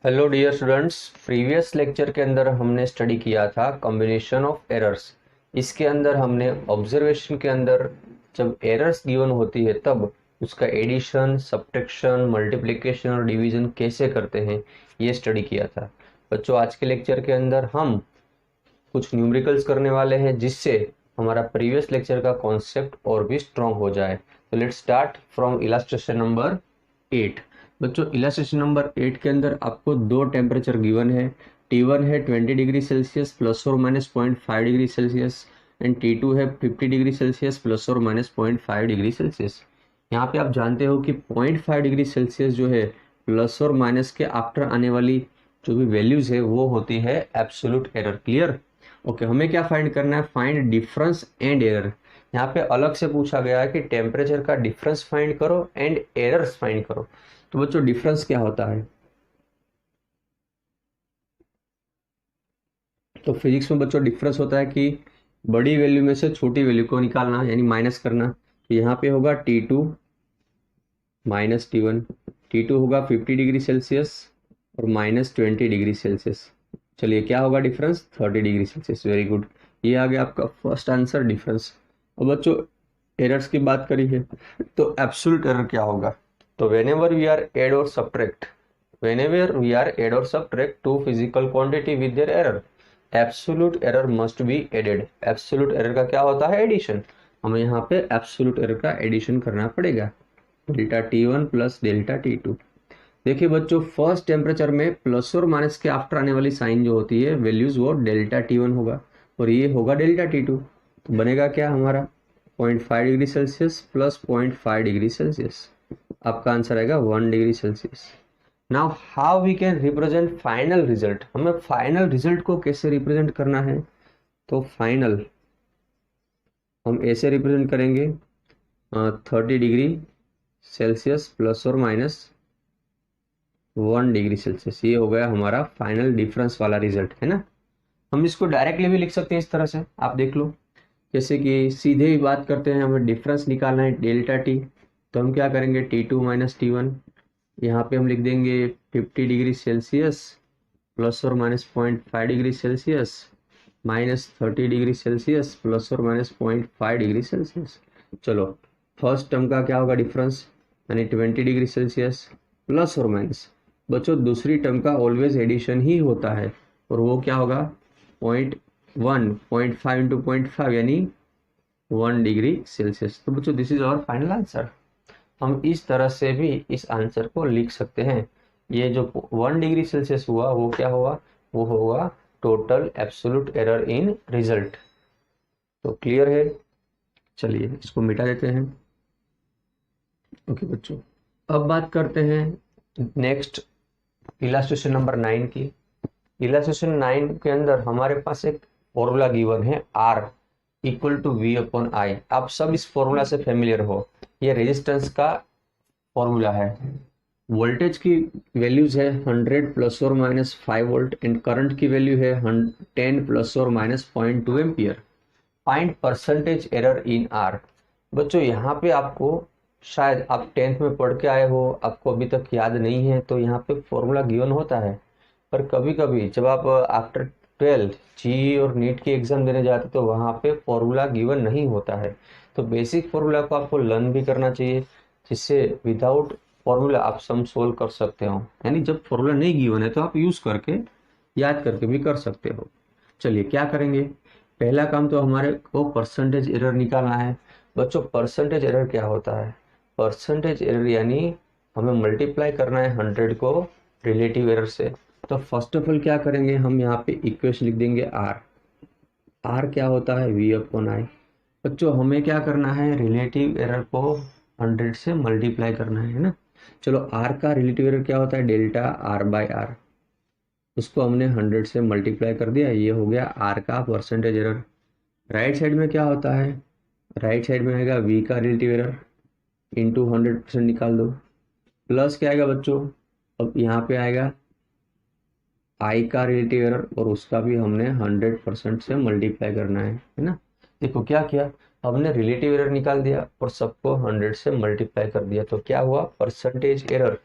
Hello dear students, previous lecture के अंदर हमने स्टडी किया था कॉम्बिनेशन ऑफ एरर्स। इसके अंदर हमने ऑब्जर्वेशन के अंदर जब एरर्स गिवन होती है तब उसका एडिशन, सब्ट्रैक्शन, मल्टीप्लिकेशन और डिवीजन कैसे करते हैं ये स्टडी किया था। बच्चों, आज के लेक्चर के अंदर हम कुछ न्यूमेरिकल्स करने वाले हैं जिससे हमारा प्रीवियस लेक्चर का कॉन्सेप्ट और भी स्ट्रॉन्ग हो जाए। तो let's start from illustration number 8। बच्चों, इलस्ट्रेशन नंबर 8 के अंदर आपको दो टेम्परेचर गिवन है। T1 है 20 डिग्री सेल्सियस प्लस और minus 0.5 degree Celsius and T2 है 50 डिग्री सेल्सियस प्लस और माइनस 0.5 डिग्री सेल्सियस। यहाँ पे आप जानते हो कि 0.5 डिग्री सेल्सियस जो है प्लस और माइनस के आफ्टर आने वाली जो भी वैल्यूज है वो होती है एब्सोल्यूट एरर। क्लियर? ओके, हमें क्या फाइंड करना है? Find difference and error. यहाँ पे अलग से पूछा गया है कि टेम्परेचर का डिफरेंस फाइंड करो एंड एरर्स फाइंड करो। तो बच्चों, डिफरेंस क्या होता है? तो फिजिक्स में बच्चों डिफरेंस होता है कि बड़ी वैल्यू में से छोटी वैल्यू को निकालना यानी माइनस करना। तो यहाँ पे होगा T2 माइनस T1। T2 होगा 50 डिग्री सेल्सियस और माइनस 20 डिग्री सेल्सियस। चलिए, क्या होगा difference? 30 degree Celsius. Very good, ये आ गया आपका फर्स्ट आंसर, डिफरेंस। और बच्चों, एरर्स की बात करी है तो एब्सोल्यूट एरर क्या होगा? तो whenever we are add or subtract, whenever we are add or subtract two physical quantity with their error, absolute error must be added। absolute error का क्या होता है? एडिशन। हमें यहाँ पे absolute error का एडिशन करना पड़ेगा, delta T1 plus delta T2। देखिए बच्चों, फर्स्ट टेम्परेचर में प्लस और माइनस के आफ्टर आने वाली साइन जो होती है वैल्यूज, वो डेल्टा T1 होगा और ये होगा डेल्टा T2। तो बनेगा क्या हमारा? 0.5 degree Celsius plus 0.5 degree Celsius. आपका आंसर आएगा 1 degree Celsius. Now how we can represent final result? हमें फाइनल रिजल्ट को कैसे रिप्रेजेंट करना है? तो फाइनल हम ऐसे रिप्रेजेंट करेंगे 30 डिग्री सेल्सियस प्लस और माइनस 1 डिग्री सेल्सियस। ये हो गया हमारा फाइनल डिफरेंस वाला रिजल्ट, है ना। हम इसको डायरेक्टली भी लिख सकते हैं इस तरह से, आप देख लो। जैसे कि सीधे ही बात करते हैं, हमें डिफरेंस निकालना है डेल्टा T। तो हम क्या करेंगे? T2 minus T1। यहाँ पे हम लिख देंगे 50 डिग्री सेल्सियस प्लस और minus 0.5 degree Celsius minus 30 degree Celsius plus और माइनस 0.5 डिग्री सेल्सियस। चलो, फर्स्ट टर्म का क्या होगा डिफरेंस? यानी 20 डिग्री सेल्सियस प्लस और माइनस। बच्चों, दूसरी टर्म का ऑलवेज एडिशन ही होता है और वो क्या होगा? 0.5 इंटू 0.5 यानी 1 डिग्री सेल्सियस। तो बच्चों, this is our final answer. हम इस तरह से भी इस आंसर को लिख सकते हैं। ये जो 1 डिग्री सेल्सियस हुआ वो क्या हुआ? वो होगा total absolute error in result. तो क्लियर है? चलिए, इसको मिटा देते हैं। ओके बच्चों, अब बात करते हैं नेक्स्ट इलास्ट्रेशन नंबर 9 की। इलास्ट्रेशन 9 के अंदर हमारे पास एक फॉर्मूला गिवन है, R equal to V upon I। आप सब इस फॉर्मूला से फेमिलियर हो। ये रेजिस्टेंस का फॉर्मूला है। वोल्टेज की वैल्यूज है 100 प्लस और माइनस 5 वोल्ट एंड करंट की वैल्यू है 10 प्लस और minus 0.2 ampere. Find percentage error इन R। बच्चों, यहाँ पे आपको, शायद आप 10th में पढ़ के आए हो, आपको अभी तक याद नहीं है, तो यहाँ पे फॉर्मूला गिवन होता है। पर कभी कभी जब आप आफ्टर 12 जी और नीट की एग्जाम देने जाते तो वहाँ पे फॉर्मूला गिवन नहीं होता है। तो बेसिक फॉर्मूला को आपको लर्न भी करना चाहिए, जिससे विदाउट फॉर्मूला आप सम सोल्व कर सकते हो। यानी जब फॉर्मूला नहीं गिवन है तो आप यूज करके, याद करके भी कर सकते हो। चलिए, क्या करेंगे? पहला काम तो हमारे को परसेंटेज एरर निकालना है। बच्चों, परसेंटेज एरर क्या होता है? परसेंटेज एरर यानी हमें मल्टीप्लाई करना है 100 को रिलेटिव एरर से। तो फर्स्ट ऑफ ऑल क्या करेंगे? हम यहाँ पे इक्वेशन लिख देंगे R क्या होता है? V upon I। बच्चों, हमें क्या करना है? रिलेटिव एरर को 100 से मल्टीप्लाई करना है ना। चलो, R का रिलेटिव एरर क्या होता है? Delta R by R। उसको हमने 100 से मल्टीप्लाई कर दिया, ये हो गया R का परसेंटेज एरर। राइट साइड में क्या होता है? राइट साइड में आएगा V का रिलेटिव एरर इंटू 100% निकाल दो, प्लस क्या आएगा बच्चों? अब यहाँ पे आएगा I का रिलेटिव एरर और उसका भी हमने 100% से मल्टीप्लाई करना है ना। देखो क्या किया, हमने रिलेटिव एरर निकाल दिया और सबको 100 से मल्टीप्लाई कर दिया। तो क्या हुआ? परसेंटेज एरर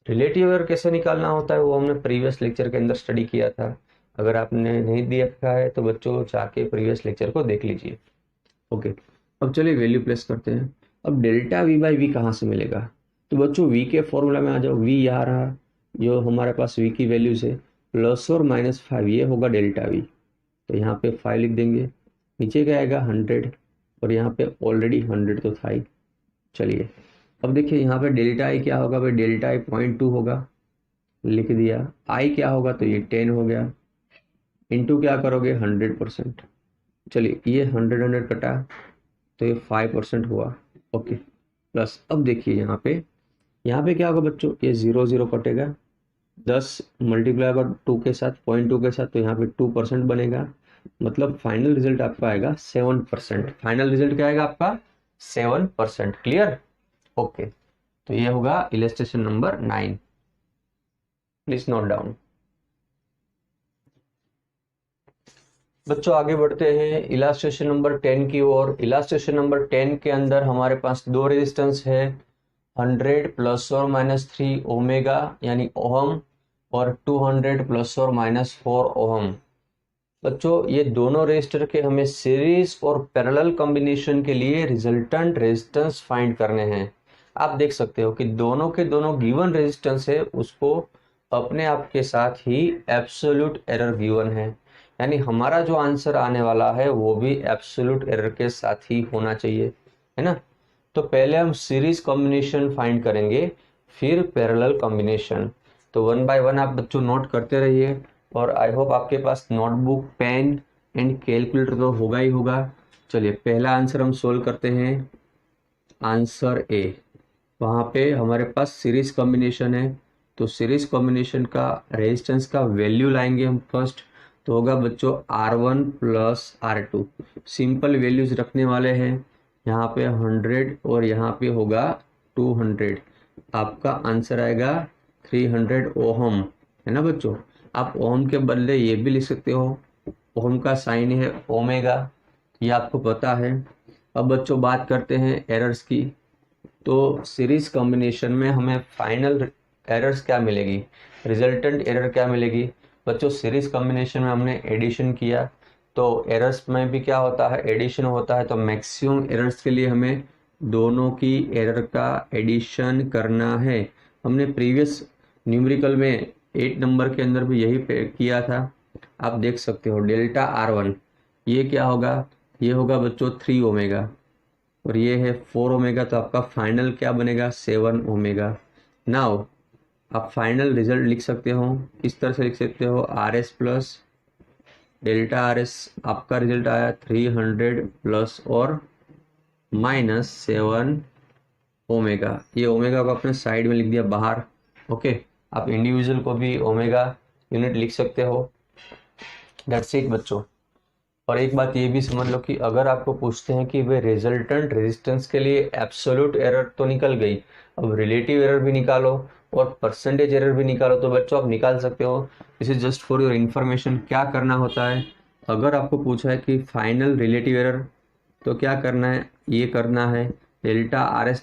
रिलेटिव एरर कैसे निकालना होता है वो हमने प्रीवियस लेक्चर के अंदर स्टडी किया था। अगर आपने नहीं देखा है तो बच्चों जाके प्रीवियस लेक्चर को देख लीजिए। ओके, अब चलिए वैल्यू प्लेस करते हैं। अब डेल्टा वी बाई वी कहाँ से मिलेगा? तो बच्चों वी के फॉर्मूला में आ जाओ। वी यहाँ रहा, जो हमारे पास वी की वैल्यूज है, +और -5 ये होगा डेल्टा वी। तो यहाँ पे 5 लिख देंगे, नीचे क्या आएगा 100, और यहाँ पे ऑलरेडी 100 तो था ही। चलिए अब देखिए यहाँ पे डेल्टा आई क्या होगा भाई, डेल्टा आई 0.2 होगा, लिख दिया। आई क्या होगा, तो ये 10 हो गया, इंटू क्या करोगे 100%। चलिए ये 100 कटा तो ये 5% हुआ। ओके, प्लस अब देखिए यहाँ पे क्या होगा बच्चों, ये 0 कटेगा, 10 मल्टीप्लाई अगर 2 के साथ, 0.2 के साथ, तो यहाँ पे 2% बनेगा। मतलब फाइनल रिजल्ट आपका आएगा 7%। फाइनल रिजल्ट क्या आएगा आपका 7%। क्लियर? ओके, तो ये होगा illustration number 9। Please note down. बच्चों आगे बढ़ते हैं इलास्ट्रेशन नंबर 10 की ओर। इलास्ट्रेशन नंबर 10 के अंदर हमारे पास दो रेजिस्टेंस है, 100 +और-3 ओमेगा यानी ओहम, और 200 +और-4 ओहम। बच्चों ये दोनों रेजिस्टर के हमें सीरीज और पैरेलल कॉम्बिनेशन के लिए रिजल्टेंट रेजिस्टेंस फाइंड करने हैं। आप देख सकते हो कि दोनों के दोनों गिवन रेजिस्टेंस है, उसको अपने आप के साथ ही एब्सोल्यूट एरर गिवन है, यानी हमारा जो आंसर आने वाला है वो भी एब्सोल्यूट एरर के साथ ही होना चाहिए, है ना। तो पहले हम सीरीज कॉम्बिनेशन फाइंड करेंगे, फिर पैरेलल कॉम्बिनेशन। तो 1 बाय 1 आप बच्चों नोट करते रहिए, और आई होप आपके पास नोटबुक, पेन एंड कैलकुलेटर तो होगा ही होगा। चलिए पहला आंसर हम सोल्व करते हैं। आंसर ए, वहाँ पे हमारे पास सीरीज कॉम्बिनेशन है, तो सीरीज कॉम्बिनेशन का रेजिस्टेंस का वैल्यू लाएंगे हम फर्स्ट। तो होगा बच्चों R1 + R2। सिंपल वैल्यूज रखने वाले हैं, यहाँ पे 100 और यहाँ पे होगा 200। आपका आंसर आएगा 300 ओहम, है ना बच्चों। आप ओहम के बदले ये भी लिख सकते हो, ओहम का साइन है ओमेगा, ये आपको पता है। अब बच्चों बात करते हैं एरर्स की। तो सीरीज कॉम्बिनेशन में हमें फाइनल एरर्स क्या मिलेगी, रिजल्टेंट एरर क्या मिलेगी? बच्चों सीरीज कॉम्बिनेशन में हमने एडिशन किया, तो एरर्स में भी क्या होता है, एडिशन होता है। तो मैक्सिमम एरर्स के लिए हमें दोनों की एरर का एडिशन करना है। हमने प्रीवियस न्यूमेरिकल में 8 नंबर के अंदर भी यही किया था। आप देख सकते हो डेल्टा R1 ये क्या होगा, ये होगा बच्चों 3 ओमेगा, और ये है 4 ओमेगा। तो आपका फाइनल क्या बनेगा 7 ओमेगा। नाउ आप फाइनल रिजल्ट लिख सकते हो, इस तरह से लिख सकते हो, RS प्लस डेल्टा RS, आपका रिजल्ट आया 300 प्लस और -7 ओमेगा। ये ओमेगा को आपने साइड में लिख दिया बाहर। ओके, आप इंडिविजुअल को भी ओमेगा यूनिट लिख सकते हो। दैट्स इट बच्चों। और एक बात ये भी समझ लो कि अगर आपको पूछते हैं कि वे रिजल्टेंट रेजिस्टेंस के लिए एब्सोल्यूट एरर तो निकल गई, अब रिलेटिव एरर भी निकालो और परसेंटेज एरर भी निकालो, तो बच्चों आप निकाल सकते हो। This is just for your information. क्या करना होता है, अगर आपको पूछा है कि फाइनल रिलेटिव एरर, तो क्या करना है, ये करना है डेल्टा RS'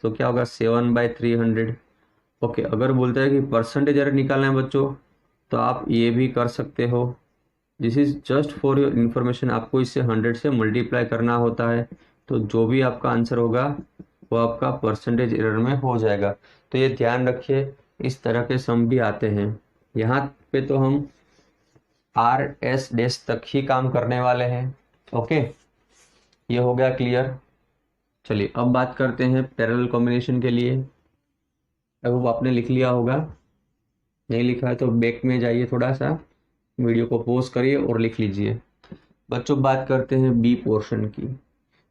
तो क्या होगा 7/300। ओके, अगर बोलता है कि परसेंटेज एरर निकालना है बच्चों, तो आप ये भी कर सकते हो। This is just for your information. आपको इससे 100 से मल्टीप्लाई करना होता है, तो जो भी आपका आंसर होगा वो आपका परसेंटेज एरर में हो जाएगा। तो ये ध्यान रखिए, इस तरह के सम भी आते हैं। यहाँ पे तो हम RS' तक ही काम करने वाले हैं। ओके, ये हो गया क्लियर। चलिए अब बात करते हैं पैरेलल कॉम्बिनेशन के लिए। अब आपने लिख लिया होगा, नहीं लिखा है तो बैक में जाइए, थोड़ा सा वीडियो को पॉज करिए और लिख लीजिए। बच्चों बात करते हैं बी पोर्शन की।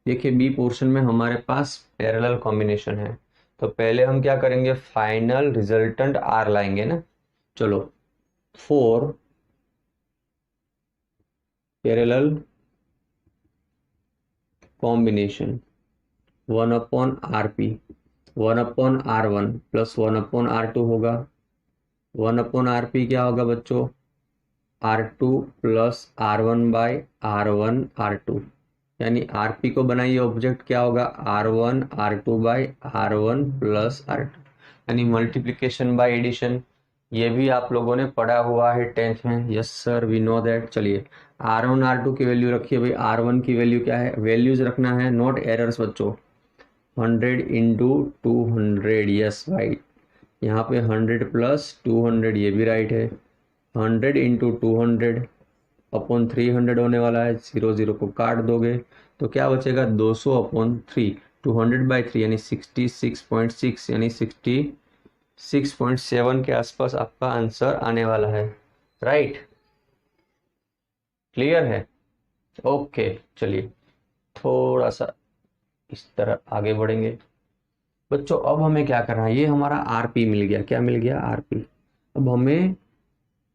देखिए बी पोर्शन में हमारे पास पैरेलल कॉम्बिनेशन है, तो पहले हम क्या करेंगे, फाइनल रिजल्टेंट R लाएंगे ना। चलो, 4 parallel combination 1/RP 1/R1 plus 1/R2 होगा। 1/RP क्या होगा बच्चों, R2 प्लस R1/R1 यानी RP को बनाइए ऑब्जेक्ट, क्या होगा R1 R2/R1 प्लस R2। यानी मल्टीप्लिकेशन बाय एडिशन, ये भी आप लोगों ने पढ़ा हुआ है 10th में। Yes sir, we know that. चलिए R1 R2 की वैल्यू रखिए भाई। R1 की वैल्यू क्या है, वैल्यूज रखना है, नोट एरर्स बच्चों। 100 इंटू 200, यस भाई। यहाँ पे 100 प्लस 200, ये भी राइट है। 100 इंटू 200 अपॉन 300 होने वाला है, 0 0 को काट दोगे तो क्या बचेगा, 200 अपॉन 3, 200/3 यानी 66.6, यानी 66.7 के आसपास आपका आंसर आने वाला है। राइट, क्लियर है? ओके, चलिए थोड़ा सा इस तरह आगे बढ़ेंगे बच्चों। अब हमें क्या करना है, ये हमारा आरपी मिल गया। क्या मिल गया, आरपी। अब हमें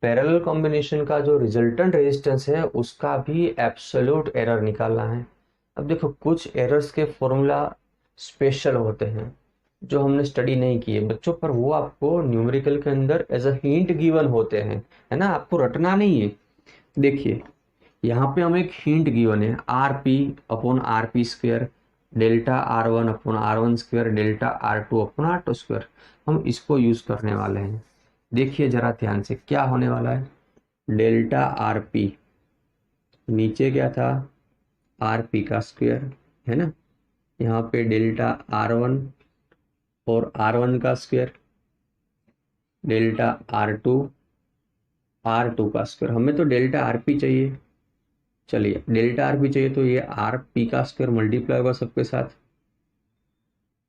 पैरेलल कॉम्बिनेशन का जो रिजल्टेंट रेजिस्टेंस है उसका भी एब्सोल्यूट एरर निकालना है। अब देखो कुछ एरर्स के फॉर्मूला स्पेशल होते हैं जो हमने स्टडी नहीं किए बच्चों, पर वो आपको न्यूमेरिकल के अंदर एज अ हिंट गिवन होते हैं, है ना, आपको रटना नहीं है। देखिए यहाँ पे हमें एक हिंट गिवन है, R P upon R P square delta R1 upon R1 square delta R2 upon R2 square. हम इसको यूज करने वाले हैं। देखिए जरा ध्यान से क्या होने वाला है, डेल्टा आर पी, नीचे क्या था, आर पी का स्क्वेयर, है ना, यहाँ पे डेल्टा R1 और R1 का स्क्वेयर डेल्टा R2 का स्क्वायर। हमें तो डेल्टा आरपी चाहिए। चलिए डेल्टा आरपी चाहिए तो ये आरपी का स्क्वायर मल्टीप्लाई होगा सबके साथ,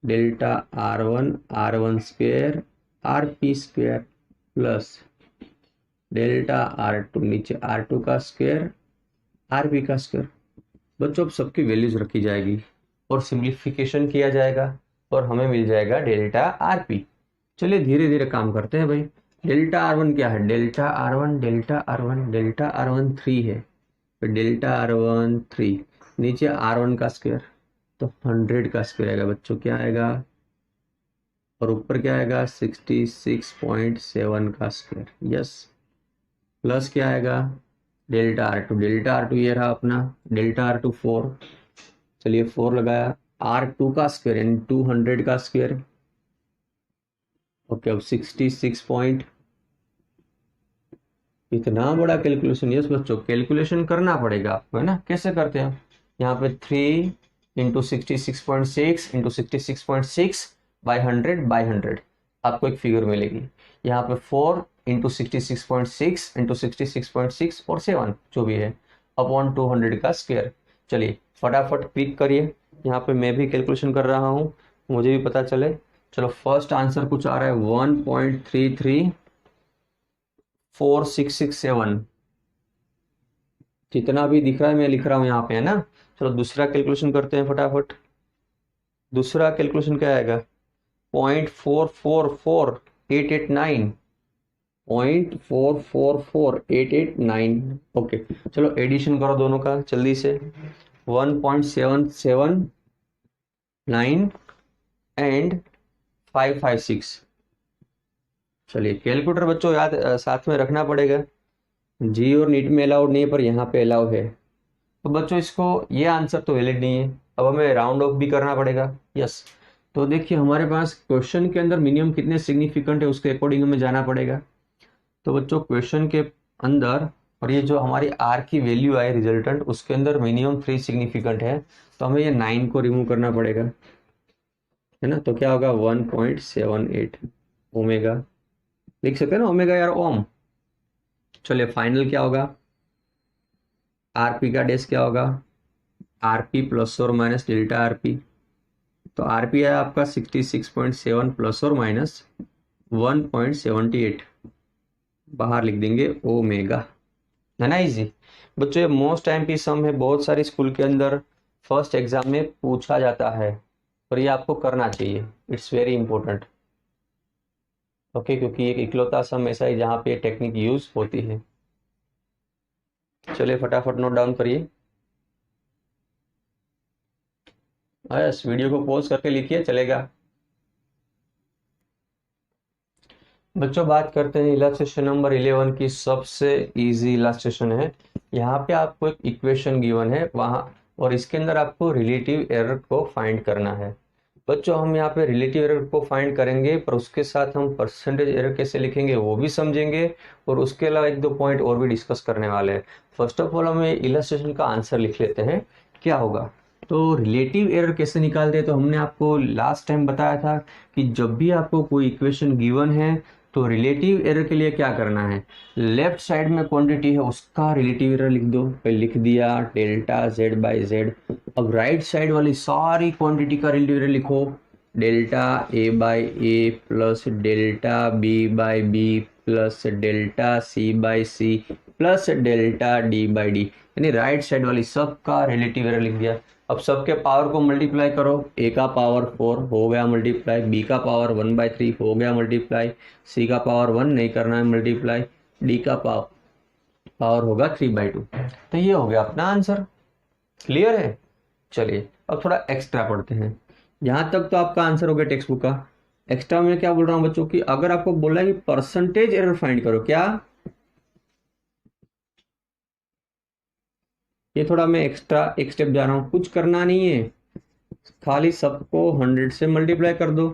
delta R1 square RP square plus delta R2, नीचे R2 का स्क्वायर आरपी का स्क्वायर। बच्चों अब सबकी वैल्यूज रखी जाएगी और सिंप्लीफिकेशन किया जाएगा और हमें मिल जाएगा डेल्टा आरपी। चलिए धीरे धीरे काम करते हैं भाई। डेल्टा R1 क्या है, डेल्टा R1 3 है, तो डेल्टा R1 3, नीचे R1 का स्क्वायर तो 100 का स्क्वायर आएगा बच्चों, क्या आएगा, और ऊपर क्या आएगा 66.7 का स्क्वायर, यस, प्लस क्या आएगा डेल्टा R2 ये रहा अपना डेल्टा R2 4, चलिए 4 लगाया, R2 का स्क्वायर यानी 200 का स्क्वायर। ओके अब 66 पॉइंट, इतना बड़ा कैलकुलेशन, यस बच्चों कैलकुलेशन करना पड़ेगा आपको, है ना। कैसे करते हैं, यहाँ पे 3 इंटू 66.6 इंटू 66.6 बाई 100 आपको एक फिगर मिलेगी। यहाँ पे 4 इंटू 66.6 इंटू 66.6 और 7 जो भी है अपॉन 200 का स्क्वायर। चलिए फटाफट क्लिक करिए, यहाँ पे मैं भी कैलकुलेशन कर रहा हूँ, मुझे भी पता चले। चलो फर्स्ट आंसर कुछ आ रहा है 1.334667, जितना भी दिख रहा है मैं लिख रहा हूँ यहाँ पे, है ना। चलो दूसरा कैलकुलेशन करते हैं फटाफट। दूसरा कैलकुलेशन क्या आएगा, 0.444889, 0.444889। ओके चलो एडिशन करो दोनों का जल्दी से, 1.779 एंड 556। चलिए कैलकुलेटर बच्चों याद साथ में रखना पड़ेगा, जी और नीट में अलाउड नहीं है पर यहाँ पे अलाउ है। तो बच्चों इसको, ये आंसर तो वैलिड नहीं है, अब हमें राउंड ऑफ भी करना पड़ेगा। यस, तो देखिए हमारे पास क्वेश्चन के अंदर मिनिमम कितने सिग्निफिकेंट है उसके अकॉर्डिंग हमें जाना पड़ेगा। तो बच्चों क्वेश्चन के अंदर, और ये जो हमारी आर की वैल्यू आई रिजल्टेंट, उसके अंदर मिनिमम 3 सिग्निफिकेंट है, तो हमें ये 9 को रिमूव करना पड़ेगा, है ना। तो क्या होगा 1.78 ओमेगा, लिख सकते हैं ना ओमेगा यार, ओम। चलिए फाइनल क्या होगा, आरपी का डेस क्या होगा, आरपी प्लस और माइनस डेल्टा आरपी। तो आरपी है आपका 66.7 प्लस और माइनस 1.78, बाहर लिख देंगे ओमेगा, है ना। इजी बच्चों, ये मोस्ट टाइम की सम है, बहुत सारी स्कूल के अंदर फर्स्ट एग्जाम में पूछा जाता है, और ये आपको करना चाहिए, इट्स वेरी इंपॉर्टेंट। ओके, क्योंकि एक इकलौता सम ऐसा है जहाँ पे टेक्निक यूज होती है। चलिए फटाफट नोट डाउन करिए, यस वीडियो को पॉज करके लिखिए चलेगा। बच्चों बात करते हैं इलास्ट्रेशन नंबर 11 की, सबसे इजी इलास्ट्रेशन है। यहाँ पे आपको एक इक्वेशन गिवन है वहाँ, और इसके अंदर आपको रिलेटिव एरर को फाइंड करना है। बच्चों हम यहाँ पे रिलेटिव एरर को फाइंड करेंगे, पर उसके साथ हम परसेंटेज एरर कैसे लिखेंगे वो भी समझेंगे, और उसके अलावा एक दो पॉइंट और भी डिस्कस करने वाले हैं। फर्स्ट ऑफ ऑल हम इलस्ट्रेशन का आंसर लिख लेते हैं क्या होगा। तो रिलेटिव एरर कैसे निकालते हैं, तो हमने आपको लास्ट टाइम बताया था कि जब भी आपको कोई इक्वेशन गिवन है तो रिलेटिव एरर के लिए क्या करना है, लेफ्ट साइड में क्वांटिटी है उसका रिलेटिव एरर लिख दो, फिर लिख दिया डेल्टा जेड बाई जेड। अब राइट साइड वाली सारी क्वांटिटी का रिलेटिव एरर लिखो, delta A by A plus delta B by B plus delta C by C plus delta D by D, यानी राइट साइड वाली सबका रिलेटिव एरर लिख दिया। अब सबके पावर को मल्टीप्लाई करो, ए का पावर 4 हो गया मल्टीप्लाई, बी का पावर 1/3 हो गया मल्टीप्लाई, सी का पावर 1 नहीं करना है मल्टीप्लाई, डी का पावर होगा 3/2। तो ये हो गया अपना आंसर। क्लियर है? चलिए अब थोड़ा एक्स्ट्रा पढ़ते हैं। यहाँ तक तो आपका आंसर हो गया टेक्स्ट बुक का। एक्स्ट्रा में क्या बोल रहा हूँ बच्चों की, अगर आपको बोला है कि परसेंटेज एरर फाइंड करो, क्या ये थोड़ा मैं एक्स्ट्रा एक स्टेप जा रहा हूँ, कुछ करना नहीं है, खाली सबको 100 से मल्टीप्लाई कर दो,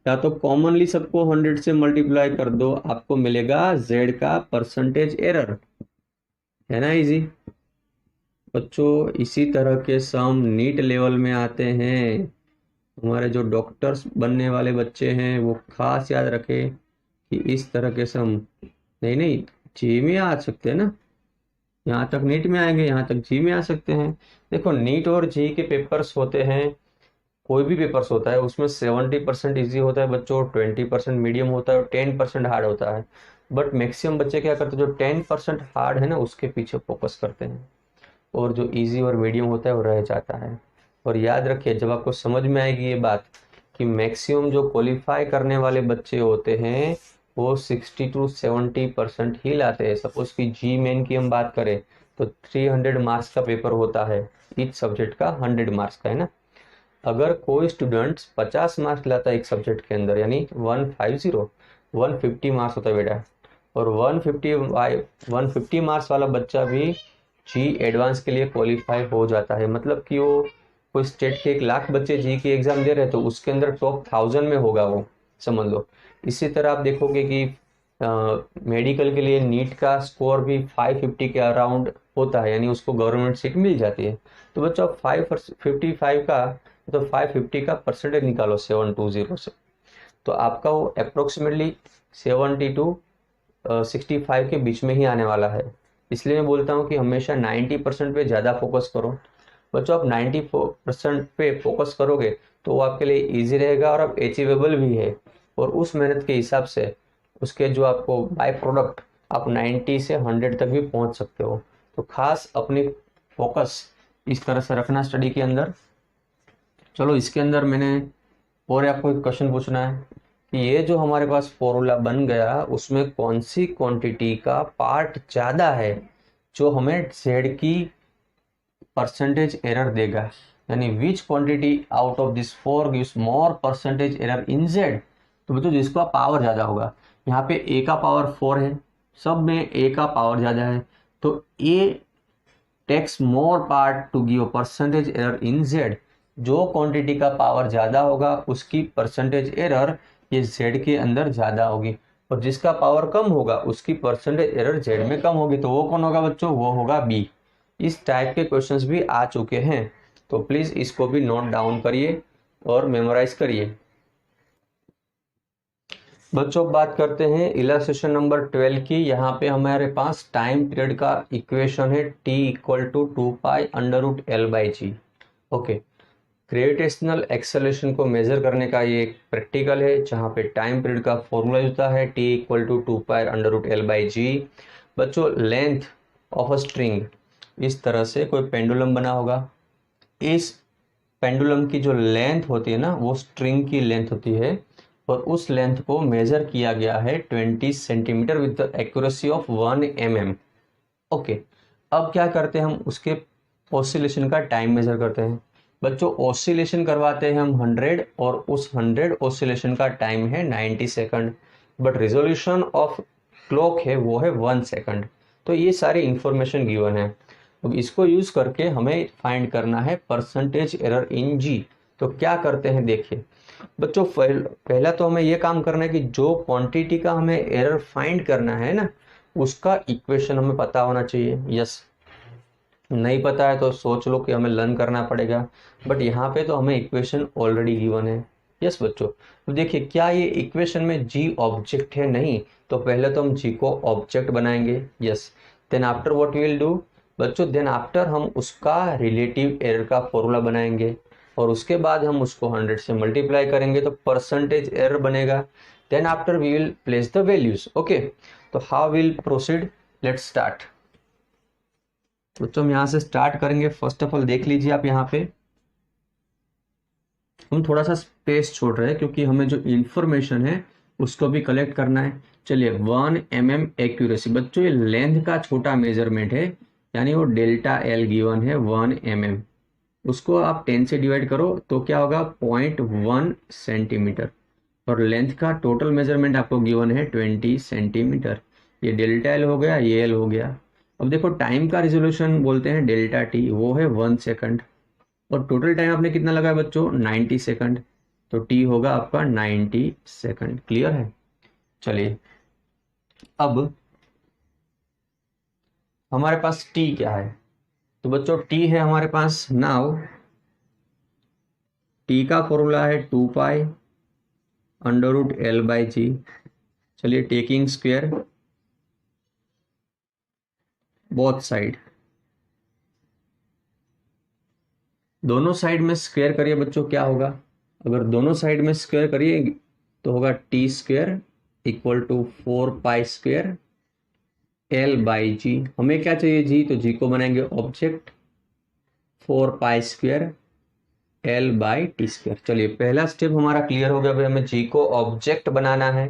या तो कॉमनली सबको 100 से मल्टीप्लाई कर दो, आपको मिलेगा z का परसेंटेज एरर, है ना इजी। बच्चों इसी तरह के सम नीट लेवल में आते हैं, हमारे जो डॉक्टर्स बनने वाले बच्चे हैं वो खास याद रखें कि इस तरह के सम नहीं नहीं जी में आ सकते हैं ना, यहाँ तक नीट में आएंगे, यहाँ तक जी में आ सकते हैं। देखो नीट और जी के पेपर्स होते हैं, कोई भी पेपर्स होता है उसमें 70% ईजी होता है बच्चों, 20% मीडियम होता है और 10% हार्ड होता है। बट मैक्सिमम बच्चे क्या करते हैं, जो 10% हार्ड है ना उसके पीछे फोकस करते हैं, और जो इजी और मीडियम होता है वो रह जाता है। और याद रखिए जब आपको समझ में आएगी ये बात कि मैक्सिमम जो क्वालिफाई करने वाले बच्चे होते हैं वो 60 to 70% ही लाते हैं। सपोज कि जी मेन की हम बात करें तो 300 मार्क्स का पेपर होता है, ईच सब्जेक्ट का 100 मार्क्स का, है ना। अगर कोई स्टूडेंट 50 मार्क्स लाता है एक सब्जेक्ट के अंदर, यानी 150 मार्क्स होता है बेटा, और 150 मार्क्स वाला बच्चा भी जी एडवांस के लिए क्वालिफाई हो जाता है, मतलब कि वो कोई स्टेट के 1 लाख बच्चे जी की एग्जाम दे रहे हैं तो उसके अंदर टॉप 1000 में होगा वो, समझ लो। इसी तरह आप देखोगे कि मेडिकल के लिए नीट का स्कोर भी 550 के अराउंड होता है, यानी उसको गवर्नमेंट सीट मिल जाती है। तो बच्चों 555 का तो 550 का परसेंटेज निकालो 720 से, तो आपका वो अप्रोक्सीमेटली 70 to 65 के बीच में ही आने वाला है। इसलिए मैं बोलता हूँ कि हमेशा 90% पे ज़्यादा फोकस करो। बच्चों आप 90% पे फोकस करोगे तो वो आपके लिए इजी रहेगा और आप अचीवेबल भी है, और उस मेहनत के हिसाब से उसके जो आपको बाय प्रोडक्ट आप 90 से 100 तक भी पहुँच सकते हो। तो खास अपनी फोकस इस तरह से रखना स्टडी के अंदर। चलो इसके अंदर मैंने और आपको एक क्वेश्चन पूछना है कि ये जो हमारे पास फॉर्मूला बन गया उसमें कौन सी क्वांटिटी का पार्ट ज़्यादा है जो हमें जेड की परसेंटेज एरर देगा, यानी विच quantity out of this four gives more percentage error in Z. तो बच्चों जिसका पावर ज़्यादा होगा, यहाँ पे ए का पावर 4 है, सब में ए का पावर ज़्यादा है, तो a takes more part to give percentage error in Z. जो क्वांटिटी का पावर ज़्यादा होगा उसकी परसेंटेज एरर ये जेड के अंदर ज़्यादा होगी, और जिसका पावर कम होगा उसकी परसेंटेज एरर जेड में कम होगी। तो वो कौन होगा बच्चों, वो होगा बी। इस टाइप के क्वेश्चंस भी आ चुके हैं, तो प्लीज़ इसको भी नोट डाउन करिए और मेमोराइज करिए। बच्चों बात करते हैं इलस्ट्रेशन नंबर 12 की। यहाँ पे हमारे पास टाइम पीरियड का इक्वेशन है t = 2π√L/g। Okay, gravitational acceleration को मेजर करने का ये एक प्रैक्टिकल है जहाँ पे टाइम पीरियड का फॉर्मूला होता है t = 2π√L/g। बच्चों लेंथ ऑफ अ स्ट्रिंग, इस तरह से कोई पेंडुलम बना होगा, इस पेंडुलम की जो लेंथ होती है ना वो स्ट्रिंग की लेंथ होती है, और उस लेंथ को मेजर किया गया है 20 centimetre with the accuracy of 1 mm। Okay, अब क्या करते हैं हम उसके ऑसिलेशन का टाइम मेजर करते हैं। बच्चों ऑसिलेशन करवाते हैं हम 100, और उस 100 ऑसिलेशन का टाइम है 90 second, but resolution of clock है वो है 1 सेकंड। तो ये सारी इंफॉर्मेशन गिवन है, तो इसको यूज करके हमें फाइंड करना है परसेंटेज एरर इन जी। तो क्या करते हैं देखिए, बच्चों पहला तो हमें ये काम करना है कि जो क्वांटिटी का हमें एरर फाइंड करना है ना, उसका इक्वेशन हमें पता होना चाहिए। यस, नहीं पता है तो सोच लो कि हमें लर्न करना पड़ेगा, बट यहाँ पे तो हमें इक्वेशन ऑलरेडी गिवन है। यस बच्चों, तो देखिए क्या ये इक्वेशन में जी ऑब्जेक्ट है? नहीं, तो पहले तो हम जी को ऑब्जेक्ट बनाएंगे। Yes, then after what we will do बच्चों, देन आफ्टर हम उसका रिलेटिव एरर का फॉर्मूला बनाएंगे और उसके बाद हम उसको 100 से मल्टीप्लाई करेंगे तो परसेंटेज एरर बनेगा। Then after we will place the values. Okay, तो how will proceed, let's start. तो हम यहाँ से स्टार्ट करेंगे। फर्स्ट ऑफ ऑल देख लीजिए आप, यहाँ पे हम थोड़ा सा स्पेस छोड़ रहे हैं क्योंकि हमें जो इंफॉर्मेशन है उसको भी कलेक्ट करना है। चलिए 1 mm एक्यूरेसी, बच्चों ये लेंथ का छोटा मेजरमेंट है, यानी वो डेल्टा एल गिवन है 1 mm। उसको आप 10 से डिवाइड करो तो क्या होगा 0.1 सेंटीमीटर, और लेंथ का टोटल मेजरमेंट आपको गिवन है 20 सेंटीमीटर। ये डेल्टा एल हो गया, ये एल हो गया। अब देखो टाइम का रिजोल्यूशन बोलते हैं डेल्टा टी, वो है 1 सेकंड, और टोटल टाइम आपने कितना लगाया बच्चों 90 सेकंड, तो टी होगा आपका 90 सेकंड। क्लियर है? चलिए अब हमारे पास टी क्या है, तो बच्चों टी है हमारे पास नाउ, टी का फॉर्मूला है 2 pi under root L by G. चलिए टेकिंग स्क्वायर बोथ साइड, दोनों साइड में स्क्वायर करिए बच्चों, क्या होगा अगर दोनों साइड में स्क्वायर करिए तो होगा T square equal to 4 pi square L by G. हमें क्या चाहिए जी, तो जी को बनाएंगे object, 4 pi square L by T square. चलिए पहला स्टेप हमारा क्लियर हो गया, भाई हमें जी को ऑब्जेक्ट बनाना है।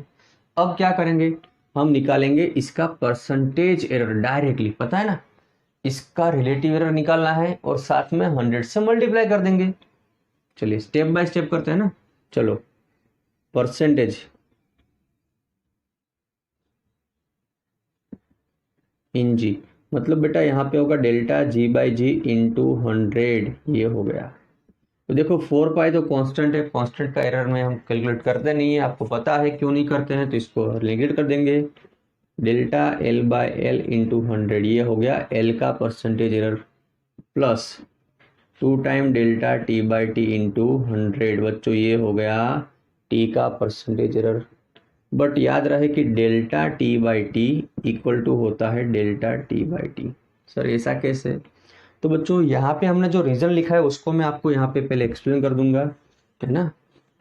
अब क्या करेंगे, हम निकालेंगे इसका परसेंटेज एरर डायरेक्टली, पता है ना, इसका रिलेटिव एरर निकालना है और साथ में 100 से मल्टीप्लाई कर देंगे। चलिए स्टेप बाय स्टेप करते हैं ना। चलो परसेंटेज इन जी, मतलब बेटा यहाँ पे होगा delta G by G into 100, ये हो गया। तो देखो 4 पाई तो कांस्टेंट है, कांस्टेंट का एरर में हम कैलकुलेट करते नहीं है, आपको पता है क्यों नहीं करते हैं, तो इसको नेगेट कर देंगे। Delta L by L into 100, ये हो गया एल का percentage error, plus 2 time delta T by T into 100, बच्चों ये हो गया टी का परसेंटेज एरर। बट याद रहे कि delta T by T equal to होता है delta T by T. Sir ऐसा कैसे? तो बच्चों यहाँ पे हमने जो रीजन लिखा है उसको मैं आपको यहाँ पे पहले एक्सप्लेन कर दूंगा, है ना।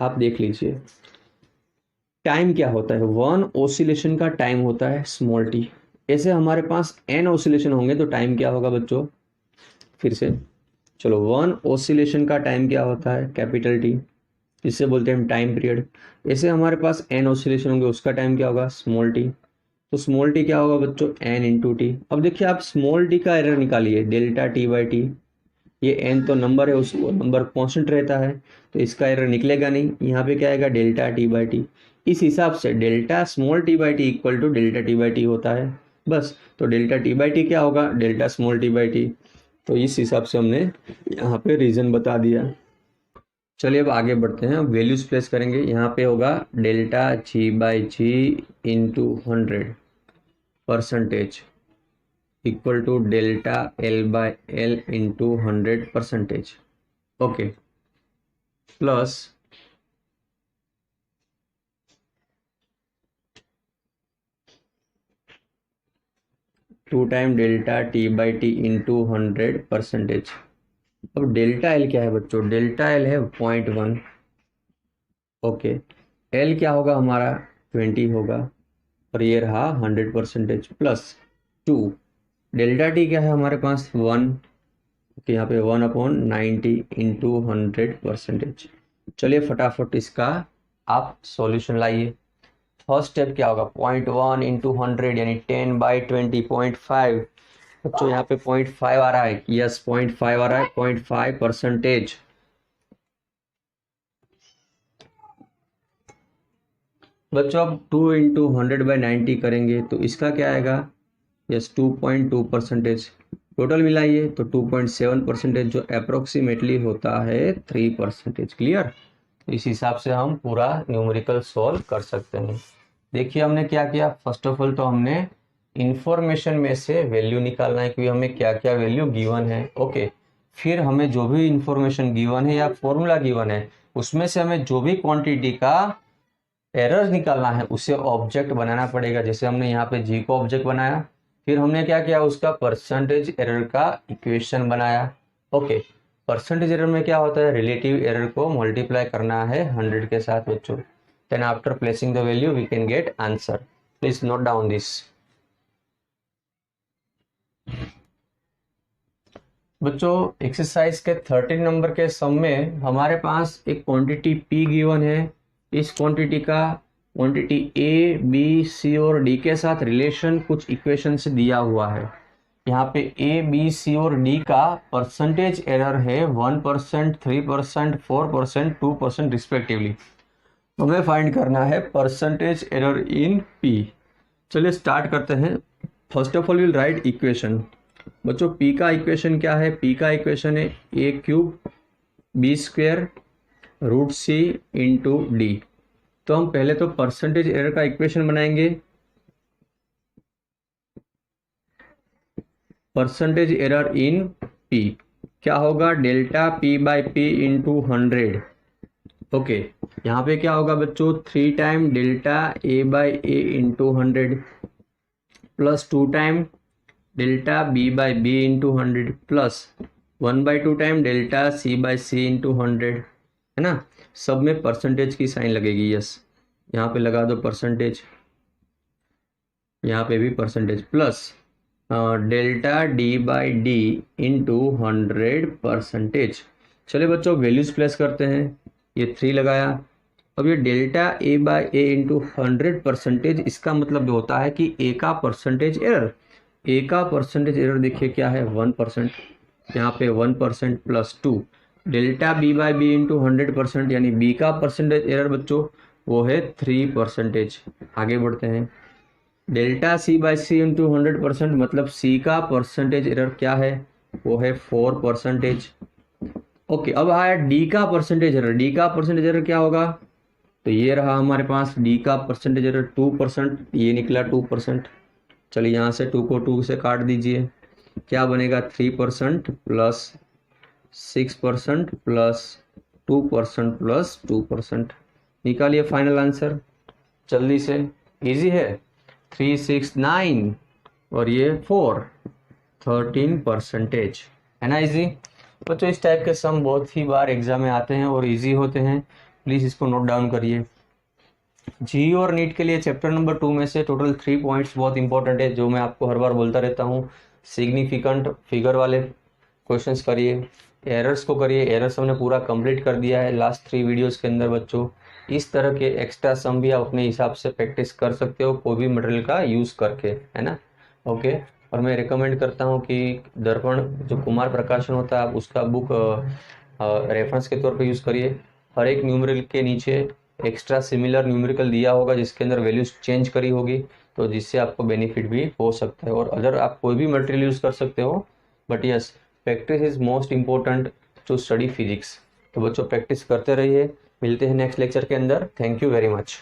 आप देख लीजिए टाइम क्या होता है, 1 ऑसिलेशन का टाइम होता है स्मॉल टी। ऐसे हमारे पास n ऑसिलेशन होंगे तो टाइम क्या होगा बच्चों, फिर से चलो 1 ऑसिलेशन का टाइम क्या होता है कैपिटल टी, जिससे बोलते हैं हम टाइम पीरियड। ऐसे हमारे पास n ऑसिलेशन होंगे, उसका टाइम क्या होगा स्मॉल टी। तो स्मॉल टी क्या होगा बच्चों n इंटू टी। अब देखिए आप स्मॉल टी का एरर निकालिए डेल्टा टी बाई टी, ये n तो नंबर है, उसको नंबर कांस्टेंट रहता है तो इसका एरर निकलेगा नहीं। यहाँ पे क्या आएगा डेल्टा टी बाई टी। इस हिसाब से delta small T by T equal to delta T by T होता है बस। तो डेल्टा टी बाई टी क्या होगा delta small T by T. तो इस हिसाब से हमने यहाँ पे रीजन बता दिया। चलिए अब आगे बढ़ते हैं, वैल्यूज प्लेस करेंगे। यहाँ पे होगा delta G by G into 100 percentage equal to delta L by L into 100 percentage. Okay, plus 2 time delta T by T into 100 percentage. अब डेल्टा एल क्या है बच्चों, डेल्टा एल है 0.1। ओके, एल क्या होगा हमारा 20 होगा, और ये रहा 100 परसेंटेज प्लस 2। डेल्टा टी क्या है हमारे पास 1, तो यहाँ पे 1/90 इंटू 100 परसेंटेज। चलिए फटाफट इसका आप सॉल्यूशन लाइए। फर्स्ट स्टेप क्या होगा 0.1 इंटू 100 यानी 10/20 0.5। बच्चों यहाँ पे 0.5 आ रहा है, यस 0.5 आ रहा है, 0.5 परसेंटेज। बच्चों अब 2 इंटू 100/90 करेंगे तो इसका क्या आएगा, यस 2.2 परसेंटेज। टोटल मिलाइए तो 2.7 परसेंटेज, जो अप्रोक्सीमेटली होता है 3 परसेंटेज। क्लियर? इस हिसाब से हम पूरा न्यूमेरिकल सॉल्व कर सकते हैं। देखिए हमने क्या किया, फर्स्ट ऑफ ऑल तो हमने इंफॉर्मेशन में से वैल्यू निकालना है कि हमें क्या क्या वैल्यू गिवन है। ओके, फिर हमें जो भी इंफॉर्मेशन गिवन है या फॉर्मूला गिवन है उसमें से हमें जो भी क्वांटिटी का एरर निकालना है उसे ऑब्जेक्ट बनाना पड़ेगा। जैसे हमने यहाँ पे जी को ऑब्जेक्ट बनाया, फिर हमने क्या किया, उसका परसेंटेज एरर का इक्वेशन बनाया। ओके, परसेंटेज एरर में क्या होता है, रिलेटिव एरर को मल्टीप्लाई करना है 100 के साथ बच्चों। Then after placing the value we can get answer. Please note down this. बच्चों एक्सरसाइज के 13 नंबर के सम में हमारे पास एक क्वांटिटी P गिवन है। इस क्वांटिटी का क्वांटिटी A, B, C और D के साथ रिलेशन कुछ इक्वेशन से दिया हुआ है। यहाँ पे A, B, C और D का परसेंटेज एरर है 1%, 3%, 4%, 2% रिस्पेक्टिवली। हमें फाइंड करना है परसेंटेज एरर इन P। चलिए स्टार्ट करते हैं। First of all will write equation. बच्चों P का इक्वेशन क्या है, P का इक्वेशन है A³ B² √C into D। तो हम पहले तो परसेंटेज एरर का इक्वेशन बनाएंगे। परसेंटेज एरर इन P क्या होगा, डेल्टा P/P इंटू 100। ओके, यहाँ पे क्या होगा बच्चों, 3 time delta A/A into 100 plus 2 time delta B/B into 100 plus 1/2 time delta C/C into 100, है ना। सब में परसेंटेज की साइन लगेगी, यस। यहाँ पे लगा दो परसेंटेज, यहाँ पे भी percentage plus delta D/D into 100%। चलिए बच्चों वैल्यूज प्लेस करते हैं। ये 3 लगाया। अब ये डेल्टा A/A इंटू 100%, इसका मतलब होता है कि A का परसेंटेज एरर। A का परसेंटेज एरर देखिए क्या है, 1%। यहाँ पे 1% प्लस 2 डेल्टा B/B इंटू 100%, यानी B का परसेंटेज एरर बच्चों वो है 3%। आगे बढ़ते हैं। डेल्टा C/C इंटू 100%, मतलब C का परसेंटेज एरर क्या है, वो है 4%। ओके, अब आया D का परसेंटेज एरर। D का परसेंटेज एरर क्या होगा, तो ये रहा हमारे पास D का परसेंटेज एरर 2%, ये निकला 2%। चलिए यहाँ से 2 को 2 से काट दीजिए, क्या बनेगा, 3% प्लस 6% प्लस 2% प्लस 2%। निकालिए फाइनल आंसर जल्दी से, इजी है। 3, 6, 9 और ये 4, 13%, है ना इजी। बच्चों इस टाइप के सम बहुत ही बार एग्जाम में आते हैं और इजी होते हैं, प्लीज इसको नोट डाउन करिए। जी और नीट के लिए चैप्टर नंबर 2 में से टोटल 3 पॉइंट्स बहुत इंपॉर्टेंट है, जो मैं आपको हर बार बोलता रहता हूँ। सिग्निफिकेंट फिगर वाले क्वेश्चंस करिए, एरर्स को करिए। एरर्स हमने पूरा कंप्लीट कर दिया है लास्ट 3 वीडियोस के अंदर बच्चों। इस तरह के एक्स्ट्रा सम भी आप अपने हिसाब से प्रैक्टिस कर सकते हो कोई भी मटेरियल का यूज़ करके, है ना। ओके, और मैं रिकमेंड करता हूँ कि दर्पण जो कुमार प्रकाशन होता है आप उसका बुक रेफरेंस के तौर पे यूज़ करिए। हर एक न्यूमेरिकल के नीचे एक्स्ट्रा सिमिलर न्यूमेरिकल दिया होगा जिसके अंदर वैल्यूज चेंज करी होगी, तो जिससे आपको बेनिफिट भी हो सकता है। और अदर आप कोई भी मटेरियल यूज़ कर सकते हो, but yes practice is most important to study physics. तो बच्चों प्रैक्टिस करते रहिए। मिलते हैं नेक्स्ट लेक्चर के अंदर। Thank you very much.